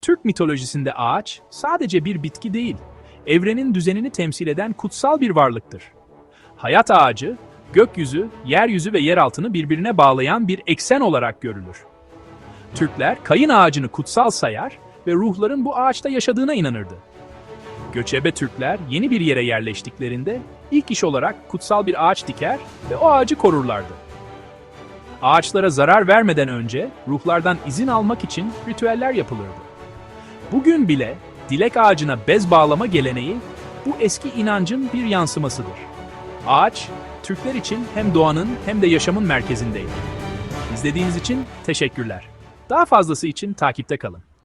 Türk mitolojisinde ağaç sadece bir bitki değil, evrenin düzenini temsil eden kutsal bir varlıktır. Hayat ağacı, gökyüzü, yeryüzü ve yeraltını birbirine bağlayan bir eksen olarak görülür. Türkler kayın ağacını kutsal sayar ve ruhların bu ağaçta yaşadığına inanırdı. Göçebe Türkler yeni bir yere yerleştiklerinde ilk iş olarak kutsal bir ağaç diker ve o ağacı korurlardı. Ağaçlara zarar vermeden önce ruhlardan izin almak için ritüeller yapılırdı. Bugün bile dilek ağacına bez bağlama geleneği bu eski inancın bir yansımasıdır. Ağaç, Türkler için hem doğanın hem de yaşamın merkezindeydi. İzlediğiniz için teşekkürler. Daha fazlası için takipte kalın.